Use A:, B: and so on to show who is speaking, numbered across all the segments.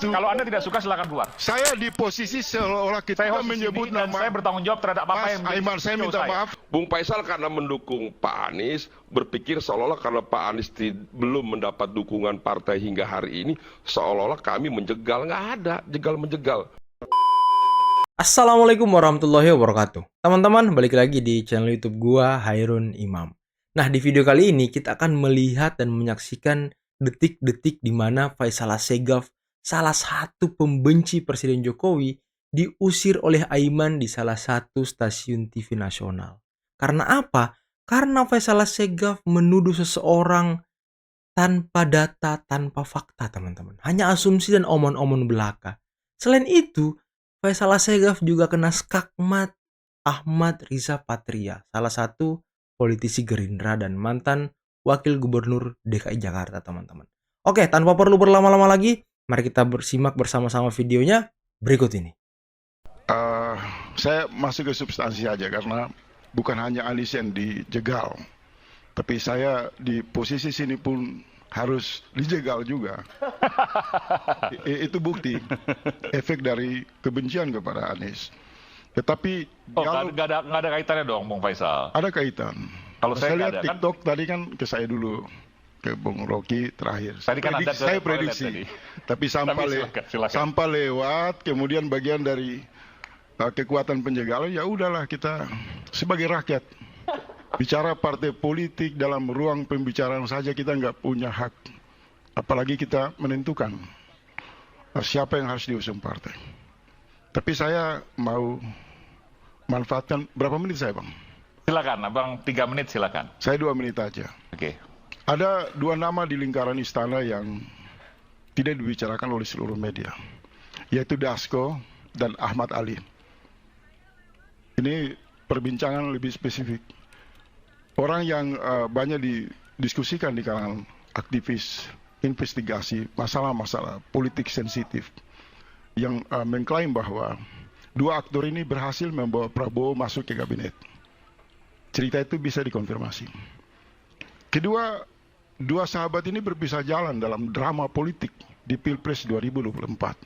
A: itu.
B: Kalau Anda tidak suka silakan keluar.
A: Saya di posisi seolah-olah kita menyebut
B: dan
A: nama.
B: saya bertanggung jawab terhadap apa yang
A: Aiman, saya minta maaf.
C: Bung Faisal karena mendukung Pak Anies, berpikir seolah-olah karena Pak Anies belum mendapat dukungan partai hingga hari ini, seolah-olah kami menjegal. Nggak ada, jegal-menjegal.
D: Assalamualaikum warahmatullahi wabarakatuh. Teman-teman, balik lagi di channel YouTube gua, Hairun Imam. Nah, di video kali ini kita akan melihat dan menyaksikan detik-detik di mana Faisal Assegaf, salah satu pembenci Presiden Jokowi, diusir oleh Aiman di salah satu stasiun TV nasional. Karena apa? Karena Faisal Assegaf menuduh seseorang tanpa data, tanpa fakta, teman-teman. Hanya asumsi dan omon-omon belaka. Selain itu, Faisal Assegaf juga kena skakmat Ahmad Riza Patria, salah satu politisi Gerindra dan mantan wakil gubernur DKI Jakarta, teman-teman. Oke, tanpa perlu berlama-lama lagi, mari kita bersimak bersama-sama videonya berikut ini.
A: Saya masuk ke substansi aja karena bukan hanya Anies yang dijegal, tapi saya di posisi sini pun harus dijegal juga. Itu bukti efek dari kebencian kepada Anies. Tetapi
B: nggak ada kaitannya dong, Bung Faisal.
A: ada kaitan.
B: Kalau saya
A: lihat
B: ada,
A: TikTok kan? Tadi kan ke saya dulu, ke Bung Rocky terakhir.
B: Tadi kan
A: saya prediksi, tapi sampah lewat, kemudian bagian dari kekuatan penjegalan, ya udahlah kita sebagai rakyat bicara partai politik dalam ruang pembicaraan saja kita nggak punya hak, apalagi kita menentukan siapa yang harus diusung partai. Tapi saya mau manfaatkan berapa menit saya, Bang?
B: Silakan, Abang 3 menit silakan.
A: Saya 2 menit aja.
B: Oke.
A: Ada 2 nama di lingkaran istana yang tidak dibicarakan oleh seluruh media, yaitu Dasko dan Ahmad Ali. Ini perbincangan lebih spesifik. Orang yang banyak didiskusikan di kalangan aktivis investigasi masalah-masalah politik sensitif yang mengklaim bahwa 2 aktor ini berhasil membawa Prabowo masuk ke kabinet. Cerita itu bisa dikonfirmasi. Kedua, 2 sahabat ini berpisah jalan dalam drama politik di Pilpres 2024.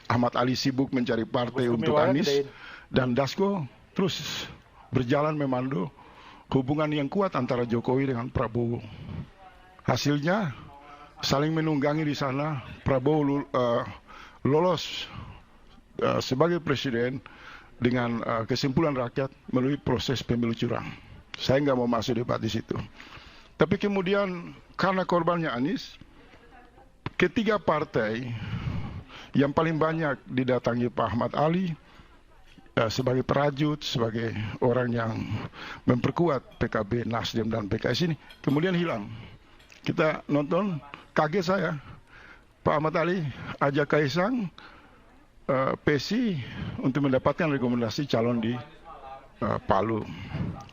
A: Ahmad Ali sibuk mencari partai untuk Anies, dan Dasko terus berjalan memandu hubungan yang kuat antara Jokowi dengan Prabowo. Hasilnya saling menunggangi di sana. Prabowo lolos sebagai presiden dengan kesimpulan rakyat melalui proses pemilu curang. Saya nggak mau masuk debat di situ. Tapi kemudian karena korbannya Anies, ketiga partai yang paling banyak didatangi Pak Ahmad Ali sebagai perajut, sebagai orang yang memperkuat PKB, Nasdem, dan PKS ini kemudian hilang. Kita nonton, kaget saya. Pak Ahmad Ali ajak Kaisang, PSI untuk mendapatkan rekomendasi calon di Palu.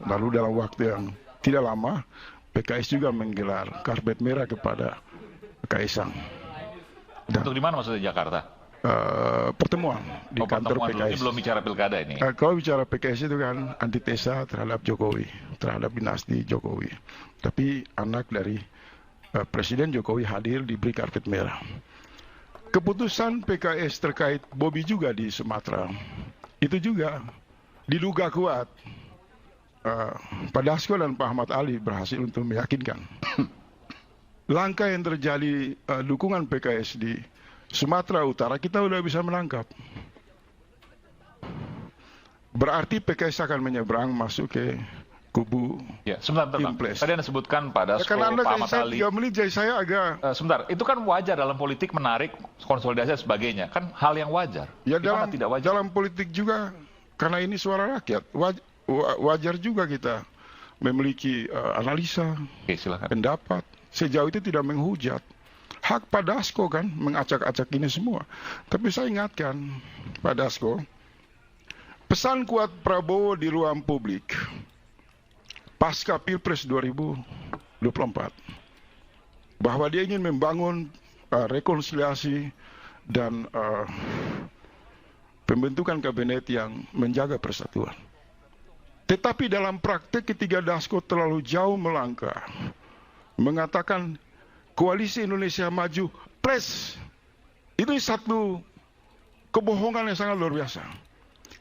A: Lalu dalam waktu yang tidak lama, PKS juga menggelar karpet merah kepada Kaisang.
B: Untuk di mana maksudnya, Jakarta?
A: Pertemuan di kantor PKS.
B: Ini belum bicara pilkada ini.
A: Kalau bicara PKS itu kan antitesa terhadap Jokowi, terhadap dinasti Jokowi. Tapi anak dari Presiden Jokowi hadir diberi karpet merah. Keputusan PKS terkait Bobi juga di Sumatera, itu juga diduga kuat. Pak Dasko dan Pak Ahmad Ali berhasil untuk meyakinkan. Langkah yang terjadi dukungan PKS di Sumatera Utara kita sudah bisa menangkap. Berarti PKS akan menyeberang masuk ke kubu
B: sebentar. Tadi Anda sebutkan Pak Dasko, Pak Ahmad Ali.
A: 3 menit jadi saya agak...
B: sebentar, itu kan wajar dalam politik, menarik konsolidasi dan sebagainya. Kan hal yang wajar.
A: Ya
B: tidak wajar?
A: dalam politik juga, karena ini suara rakyat, wajar juga kita memiliki analisa, pendapat. Sejauh itu tidak menghujat. Hak Pak Dasko kan mengacak-acak ini semua. Tapi saya ingatkan Pak Dasko, pesan kuat Prabowo di ruang publik pasca Pilpres 2024 bahwa dia ingin membangun rekonsiliasi dan pembentukan kabinet yang menjaga persatuan. Tetapi dalam praktek ketiga Dasko terlalu jauh melangkah, mengatakan Koalisi Indonesia Maju plus Itu satu kebohongan yang sangat luar biasa.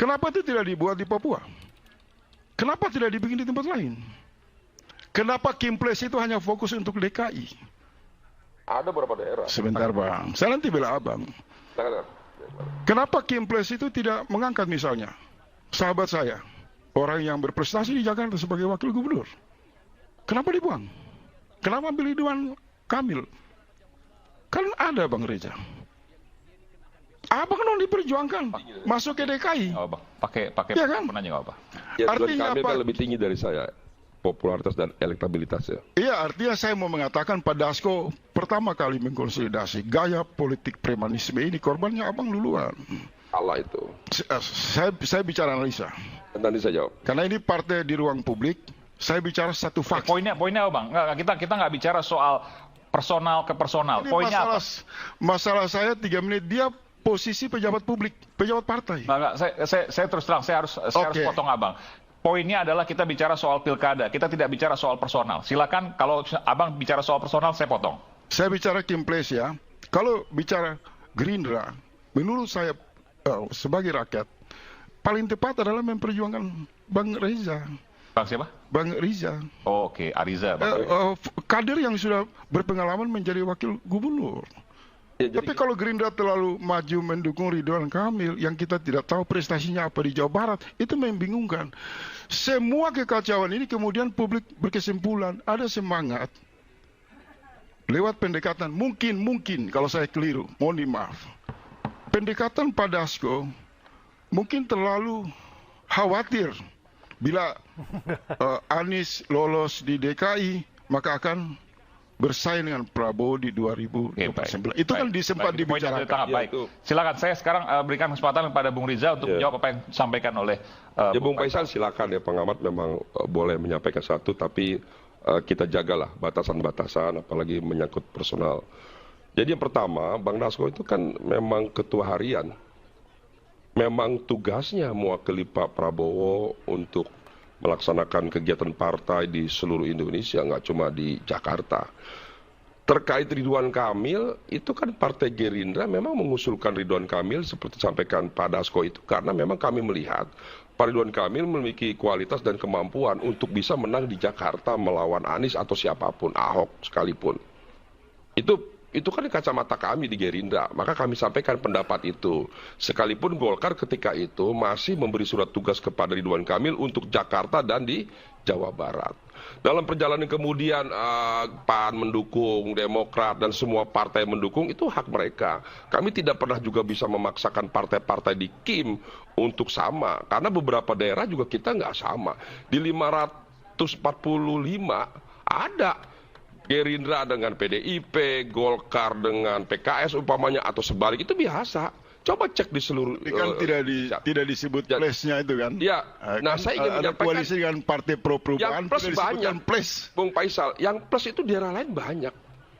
A: Kenapa itu tidak dibuat di Papua? Kenapa tidak dibikin di tempat lain? Kenapa Kimples itu hanya fokus untuk DKI?
C: Ada beberapa daerah.
A: Sebentar Bang, saya nanti bela Abang. Kenapa Kimples itu tidak mengangkat misalnya sahabat saya, orang yang berprestasi di Jakarta sebagai wakil gubernur? Kenapa dibuang? Kenapa ambil Ridwan Kamil? Kan ada Bang Reza. Abang dong diperjuangkan, masuk ke DKI.
B: Oh, Bang. Pakai
A: Ya kan?
B: penanya nggak apa?
C: Ya,
A: Artinya
C: Ridwan Kamil
A: apa?
C: kan lebih tinggi dari saya, popularitas dan elektabilitasnya.
A: Iya, artinya saya mau mengatakan Pak Dasko pertama kali mengkonsolidasi gaya politik premanisme ini, korbannya Abang duluan.
C: Allah itu.
A: Saya bicara analisa.
C: Nanti saya jawab.
A: Karena ini partai di ruang publik, saya bicara satu fakta.
B: Poinnya apa, Bang? Kita nggak bicara soal personal ke personal.
A: Ini
B: Poinnya apa?
A: masalah saya 3 menit, dia posisi pejabat publik, pejabat partai.
B: Nggak, saya terus terang, saya harus potong Abang. Poinnya adalah kita bicara soal pilkada, kita tidak bicara soal personal. Silakan kalau Abang bicara soal personal, saya potong.
A: Saya bicara Kimples ya. Kalau bicara Gerindra, menurut saya sebagai rakyat, paling tepat adalah memperjuangkan Bang Reza.
B: Bang siapa?
A: Bang Riza.
B: Oh, oke, Ariza.
A: Kader yang sudah berpengalaman menjadi wakil gubernur.
C: Ya, jadi
A: Tapi kalau Gerindra terlalu maju mendukung Ridwan Kamil yang kita tidak tahu prestasinya apa di Jawa Barat, itu membingungkan. Semua kekacauan ini kemudian publik berkesimpulan ada semangat lewat pendekatan. Mungkin kalau saya keliru, mohon dimaaf. Pendekatan Pak Dasko mungkin terlalu khawatir bila Anies lolos di DKI maka akan bersaing dengan Prabowo di 2029. Itu kan disempat dibicarakan.
B: Baik. Silakan, saya sekarang berikan kesempatan kepada Bung Riza untuk menjawab apa yang disampaikan oleh
C: ya, Bung Faisal silakan ya, pengamat memang boleh menyampaikan satu, tapi kita jagalah batasan-batasan, apalagi menyangkut personal. Jadi yang pertama, Bang Dasko itu kan memang ketua harian. Memang tugasnya mewakili Pak Prabowo untuk melaksanakan kegiatan partai di seluruh Indonesia, nggak cuma di Jakarta. Terkait Ridwan Kamil, itu kan Partai Gerindra memang mengusulkan Ridwan Kamil seperti disampaikan Pak Dasko itu, karena memang kami melihat Pak Ridwan Kamil memiliki kualitas dan kemampuan untuk bisa menang di Jakarta melawan Anies atau siapapun, Ahok sekalipun. Itu kan kacamata kami di Gerindra, maka kami sampaikan pendapat itu. Sekalipun Golkar ketika itu masih memberi surat tugas kepada Ridwan Kamil untuk Jakarta dan di Jawa Barat. Dalam perjalanan kemudian PAN mendukung, Demokrat dan semua partai mendukung, itu hak mereka. Kami tidak pernah juga bisa memaksakan partai-partai di KIM untuk sama, karena beberapa daerah juga kita nggak sama. Di 545 ada Gerindra dengan PDIP, Golkar dengan PKS umpamanya, atau sebalik, itu biasa. Coba cek di seluruh.
A: Ini kan tidak disebut plus-nya itu kan?
C: Ya. Nah, saya ingin
A: ada
C: menyampaikan
A: koalisi dengan partai pro perubahan.
C: Yang plus banyak.
A: Plus.
C: Bung Faisal, yang plus itu daerah lain banyak.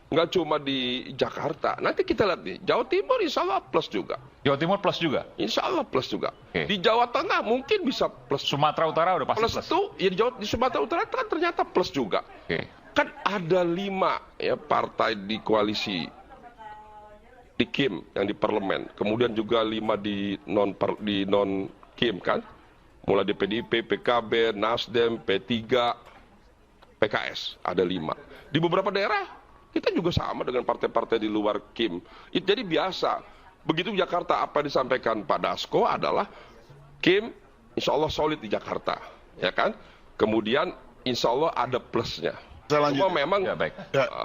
C: Nggak cuma di Jakarta. Nanti kita lihat nih, Jawa Timur insya Allah plus juga.
B: Jawa Timur plus juga?
C: Insya Allah plus juga.
B: Oke.
C: Di Jawa Tengah mungkin bisa plus.
B: Sumatera Utara udah pasti plus.
C: Plus itu, ya di Sumatera Utara kan ternyata plus juga.
B: Oke.
C: Kan ada 5 ya partai di koalisi di KIM yang di parlemen, kemudian juga 5 di non KIM kan, mulai di PDIP, PKB, Nasdem, P3, PKS, ada 5. Di beberapa daerah kita juga sama dengan partai-partai di luar KIM. Jadi biasa. Begitu Jakarta, apa yang disampaikan Pak Dasko adalah KIM insya Allah solid di Jakarta, ya kan? Kemudian insya Allah ada plusnya. Cuma memang
B: Ya, baik.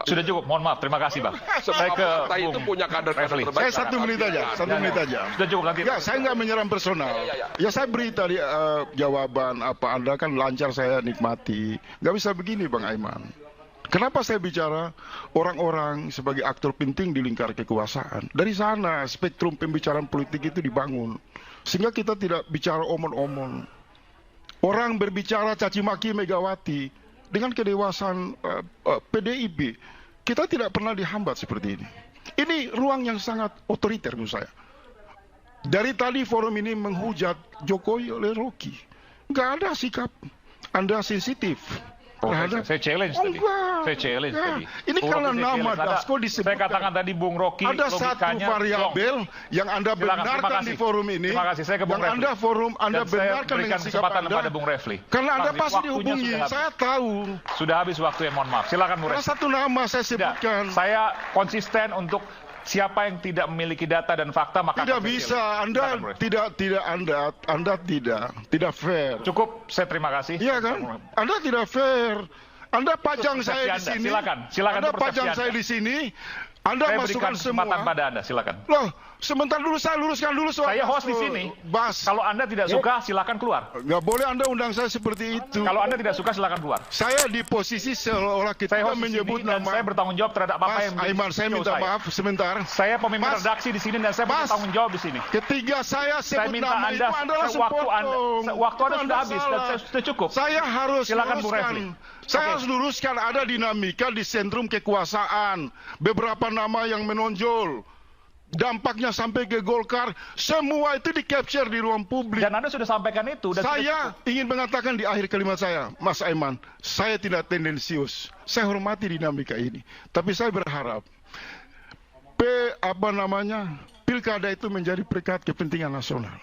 B: Sudah cukup, mohon maaf, terima kasih Bang.
C: semua partai itu punya kader-kader
B: Refli.
C: terbaik.
A: Saya 1 menit aja, 1 menit aja.
B: Sudah cukup nanti.
A: Ya, saya nggak menyerang personal. Ya, saya beri tadi jawaban apa Anda kan lancar, saya nikmati. Nggak bisa begini Bang Aiman. Kenapa saya bicara orang-orang sebagai aktor penting di lingkar kekuasaan? Dari sana spektrum pembicaraan politik itu dibangun. Sehingga kita tidak bicara omong-omong. Orang berbicara caci maki Megawati dengan kedewasaan PDIP, kita tidak pernah dihambat seperti ini. Ini ruang yang sangat otoriter menurut saya. Dari tadi forum ini menghujat Jokowi oleh Rocky. Nggak ada sikap Anda sensitif. terhadap
B: Saya challenge tadi.
A: enggak.
B: Saya challenge
A: Ya.
B: tadi.
A: Ini
B: Bung
A: karena
B: Rocky, saya
A: nama
B: challenge.
A: Dasko disebutkan.
B: Saya katakan tadi Bung Rocky,
A: Ada satu
B: logikanya
A: variabel yang Anda
B: Silakan, terima
A: benarkan
B: kasih.
A: di forum ini.
B: Terima kasih, saya ke Bung
A: yang
B: Refli.
A: Anda
B: Dan saya
A: benarkan dengan
B: berikan
A: sikap
B: kesempatan
A: Anda.
B: kepada Bung Refli.
A: Karena Anda
B: Waktunya
A: pasti
B: sudah
A: dihubungi.
B: habis.
A: Saya tahu.
B: Sudah habis waktunya, mohon maaf. Silakan Bung
A: Ada
B: Refli.
A: satu nama saya
B: Tidak,
A: sebutkan.
B: saya konsisten untuk siapa yang tidak memiliki data dan fakta maka
A: Tidak
B: akan saya
A: bisa.
B: challenge.
A: Anda
B: Silakan, Bung Refli.
A: Anda tidak fair.
B: Cukup, saya terima kasih.
A: Iya kan? Anda tidak fair. Anda pajang
B: Itu
A: saya di
B: persepsi
A: sini.
B: Anda. Silakan
A: Anda
B: itu persepsi
A: pajang
B: Anda.
A: saya di sini. Anda
B: Saya
A: masukkan
B: berikan kesempatan
A: semua.
B: pada Anda, silakan.
A: Loh, sebentar dulu saya luruskan dulu soal
B: Saya host di
A: Dasko.
B: sini.
A: Bas,
B: Kalau Anda tidak suka, silakan keluar.
A: nggak boleh Anda undang saya seperti itu.
B: Kalau Anda tidak suka, silakan keluar.
A: Saya di posisi seolah kita
B: Saya host di
A: menyebut
B: sini dan
A: nama.
B: saya bertanggung jawab terhadap apa
A: Mas
B: yang menjadi
A: Aiman, saya
B: CEO
A: minta maaf sebentar.
B: Saya pemimpin
A: Mas,
B: redaksi di sini dan saya
A: Mas,
B: bertanggung jawab di sini.
A: Ketika saya
B: Saya
A: sebut
B: minta
A: nama
B: Anda,
A: itu Anda langsung
B: waktu Anda
A: potong.
B: sudah habis dan sudah cukup.
A: Saya harus
B: Silakan, Bung
A: luruskan.
B: Refli.
A: Saya
B: Oke.
A: harus luruskan ada dinamika di sentrum kekuasaan. Beberapa nama yang menonjol. Dampaknya sampai ke Golkar. Semua itu di-capture di ruang publik.
B: Dan Anda sudah sampaikan itu. Dan sudah
A: Saya
B: cukup.
A: ingin mengatakan di akhir kalimat saya, Mas Aiman, saya tidak tendensius. Saya hormati dinamika ini. Tapi saya berharap pilkada itu menjadi perekat kepentingan nasional.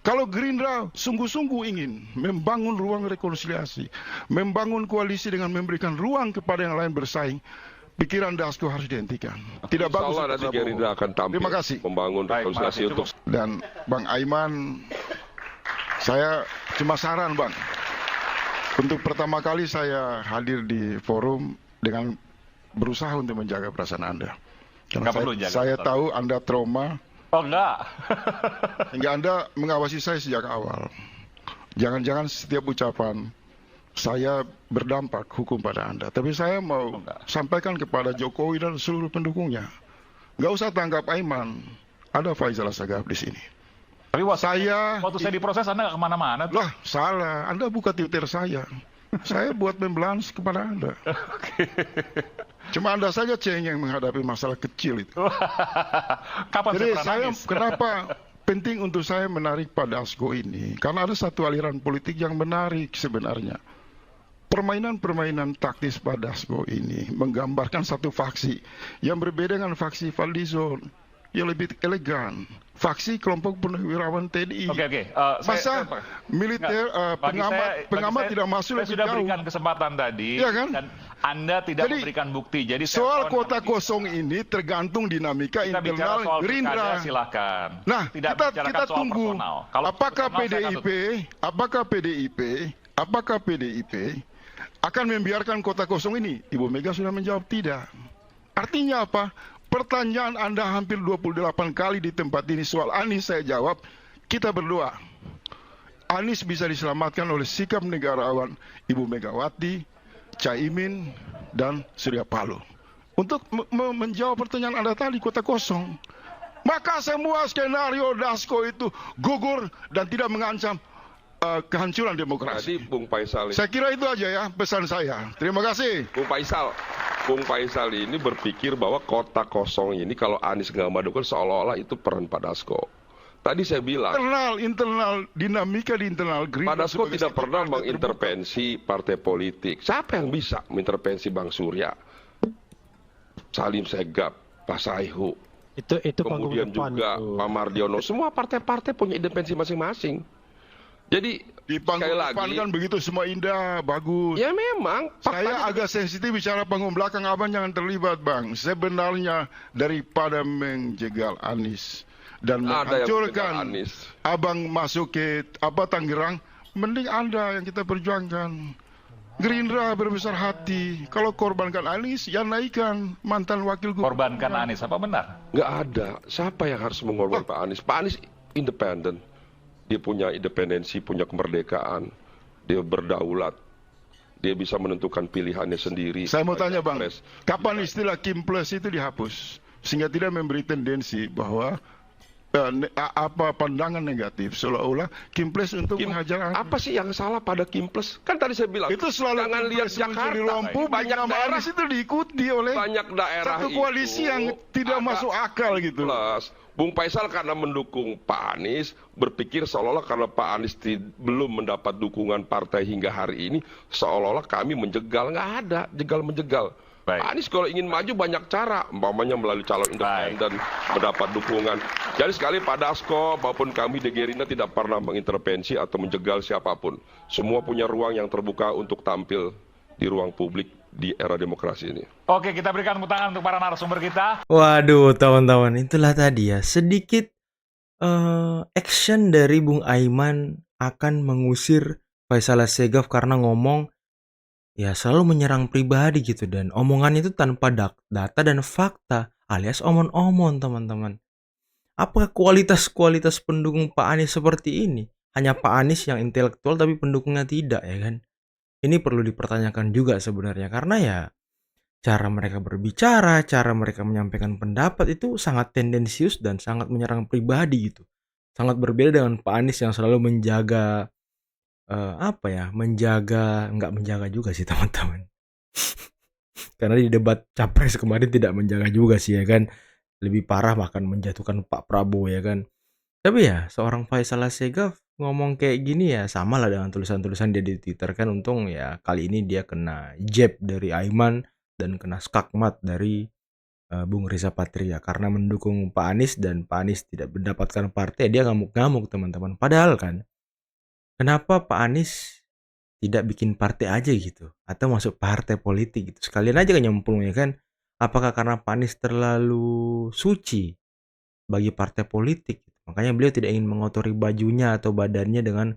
A: Kalau Gerindra sungguh-sungguh ingin membangun ruang rekonsiliasi, membangun koalisi dengan memberikan ruang kepada yang lain bersaing, pikiran Dasko harus dihentikan. Tidak
C: Insya
A: bagus.
C: Allah
A: untuk
C: nanti
A: Prabowo.
C: Gerindra akan tampil
A: Terima kasih.
C: membangun
B: Baik,
C: rekonsiliasi
B: makasih,
C: untuk
B: cukup.
A: Dan Bang Aiman, saya cuma saran Bang. Untuk pertama kali saya hadir di forum dengan berusaha untuk menjaga perasaan Anda. Karena
B: Nggak perlu jaga
A: saya
B: perasaan.
A: tahu Anda trauma,
B: Oh enggak.
A: hingga Anda mengawasi saya sejak awal. Jangan-jangan setiap ucapan saya berdampak hukum pada Anda. Tapi saya mau
B: Enggak.
A: sampaikan kepada Jokowi dan seluruh pendukungnya. Nggak usah tanggap Aiman. Ada Faisal Assegaf di sini.
B: Tapi waktu saya diproses Anda nggak kemana-mana. tuh.
A: Lah, salah. Anda buka Twitter saya. Saya buat membalance kepada Anda. Cuma Anda saja cengeng menghadapi masalah kecil itu.
B: Kapan
A: Jadi
B: saya pernah
A: saya
B: nangis?
A: kenapa penting untuk saya menarik Pak Dasko ini? Karena ada satu aliran politik yang menarik sebenarnya. Permainan-permainan taktis Pak Dasko ini menggambarkan satu faksi yang berbeda dengan faksi Fadlizon yang lebih elegan. Faksi kelompok purnawirawan TNI.
B: Oke.
A: Masa militer pengamat tidak masuk
B: Saya
A: lebih
B: sudah
A: jauh.
B: berikan kesempatan tadi.
A: Iya kan?
B: Dan Anda tidak
A: Jadi,
B: memberikan bukti. Jadi saya
A: Soal
B: mohon
A: kota
B: Anda
A: kosong ini tergantung dinamika
B: kita bicara
A: internal
B: soal
A: Gerindra.
B: pilkada, silakan.
A: Nah,
B: tidak
A: kita
B: bicarakan soal
A: tunggu
B: personal. Kalau
A: apakah
B: personal, saya akan tutup.
A: PDIP akan membiarkan kota kosong ini? Ibu Mega sudah menjawab tidak. Artinya apa? Pertanyaan Anda hampir 28 kali di tempat ini soal Anies saya jawab, kita berdoa. Anies bisa diselamatkan oleh sikap negarawan Ibu Megawati, Caimin, dan Surya Paloh. Untuk menjawab pertanyaan Anda tadi, kota kosong. Maka semua skenario Dasko itu gugur dan tidak mengancam kehancuran
C: Jadi
A: demokrasi.
C: Bung Faisal,
A: Saya kira itu aja ya pesan saya. Terima kasih.
C: Bung Faisal ini berpikir bahwa kota kosong ini kalau Anies nggak maju kan seolah-olah itu peran Pak Dasko. Tadi saya bilang,
A: Internal dinamika di internal Gerindra.
C: Pak Dasko
A: sebagai
C: tidak
A: satu
C: pernah
A: partai
C: mengintervensi partai politik. Siapa yang bisa mengintervensi Bang Surya, Salim Segaf, Pak Saihu,
E: Itu
C: kemudian juga Pak Mardiono. Semua partai-partai punya intervensi masing-masing. Jadi
A: Di panggung
C: sekali
A: depan
C: lagi,
A: kan begitu semua indah, bagus.
C: ya memang
A: Saya
C: faktanya
A: agak sensitif bicara panggung belakang, abang jangan terlibat bang. Sebenarnya daripada menjegal Anies dan
C: ada yang
A: menghancurkan
C: menjegal Anies.
A: abang masuk ke Tangerang, mending Anda yang kita perjuangkan. Gerindra berbesar hati. Kalau korbankan Anies, ya naikkan mantan wakil gubernur.
B: Korbankan Anies, apa benar?
C: nggak ada. Siapa yang harus mengorbankan Pak Anies? Pak Anies independen. Dia punya independensi, punya kemerdekaan. Dia berdaulat. Dia bisa menentukan pilihannya sendiri.
A: Saya mau tanya bang,
C: Pres.
A: kapan istilah Kim Plus itu dihapus? Sehingga tidak memberi tendensi bahwa apa pandangan negatif seolah-olah Kim Plus untuk menghajar Anies.
C: Apa sih yang salah pada Kim Plus? Kan tadi saya bilang,
A: Itu selalu
C: jangan lihat Jakarta.
A: di ruang publik.
C: Banyak
A: Nama
C: daerah,
A: Anies itu diikuti oleh
C: banyak daerah
A: satu koalisi
C: itu
A: yang tidak
C: ada
A: masuk akal gitu.
C: Plus. Bung Faisal karena mendukung Pak Anies, berpikir seolah-olah karena Pak Anies belum mendapat dukungan partai hingga hari ini, seolah-olah kami menjegal. Nggak ada jegal-menjegal.
B: Baik.
C: Pak Anies kalau ingin maju banyak cara, umpamanya melalui calon independen, mendapat dukungan. Jadi sekali Pak Dasko maupun kami di Gerindra tidak pernah mengintervensi atau menjegal siapapun. Semua punya ruang yang terbuka untuk tampil di ruang publik di era demokrasi ini.
B: Oke, kita berikan tepuk tangan untuk para narasumber kita.
D: Waduh, teman-teman, itulah tadi ya sedikit action dari Bung Aiman akan mengusir Faisal Assegaf karena ngomong ya selalu menyerang pribadi gitu, dan omongan itu tanpa data dan fakta alias omon-omon, teman-teman. Apa kualitas pendukung Pak Anies seperti ini? Hanya Pak Anies yang intelektual tapi pendukungnya tidak, ya kan? Ini perlu dipertanyakan juga sebenarnya, karena ya cara mereka berbicara, cara mereka menyampaikan pendapat itu sangat tendensius dan sangat menyerang pribadi gitu. Sangat berbeda dengan Pak Anies yang selalu menjaga nggak menjaga juga sih teman-teman. Karena di debat capres kemarin tidak menjaga juga sih, ya kan. Lebih parah bahkan menjatuhkan Pak Prabowo, ya kan. Tapi ya seorang Faisal Assegaf ngomong kayak gini ya sama lah dengan tulisan-tulisan dia di Twitter kan. Untung ya kali ini dia kena jab dari Aiman dan kena skakmat dari Bung Riza Patria karena mendukung Pak Anies, dan Pak Anies tidak mendapatkan partai, dia ngamuk-ngamuk, teman-teman. Padahal kan kenapa Pak Anies tidak bikin partai aja gitu atau masuk partai politik gitu, sekalian aja kan nyemplung, ya kan. Apakah karena Pak Anies terlalu suci bagi partai politik, makanya beliau tidak ingin mengotori bajunya atau badannya dengan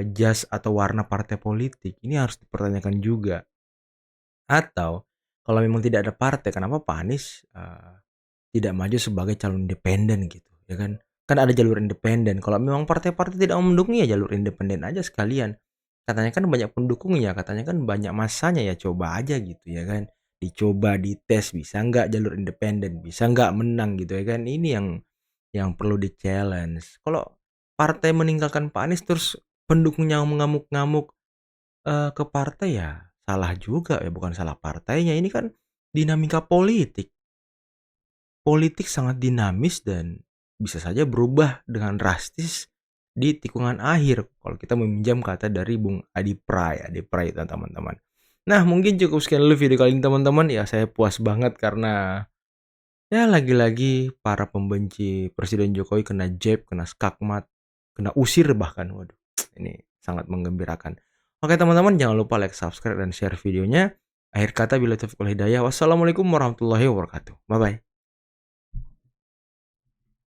D: jas atau warna partai politik? Ini harus dipertanyakan juga. Atau kalau memang tidak ada partai, kenapa Pak Anies tidak maju sebagai calon independen gitu, ya kan? Kan ada jalur independen. Kalau memang partai-partai tidak mendukung ya jalur independen aja sekalian. Katanya kan banyak pendukungnya, katanya kan banyak masanya, ya coba aja gitu, ya kan. Dicoba, dites, bisa nggak jalur independen, bisa nggak menang gitu, ya kan. Ini yang perlu di-challenge. Kalau partai meninggalkan Pak Anies terus pendukungnya mengamuk-ngamuk ke partai, ya salah juga, ya bukan salah partainya. Ini kan dinamika politik. Politik sangat dinamis dan bisa saja berubah dengan drastis di tikungan akhir kalau kita meminjam kata dari Bung Adi Pray teman-teman. Nah, mungkin cukup sekian dulu video kali ini teman-teman. Ya saya puas banget karena ya lagi-lagi para pembenci Presiden Jokowi kena jab, kena skakmat, kena usir bahkan. Waduh, ini sangat menggembirakan. Oke teman-teman, jangan lupa like, subscribe, dan share videonya. Akhir kata, bila taufiq wal hidayah. Wassalamualaikum warahmatullahi wabarakatuh. Bye-bye.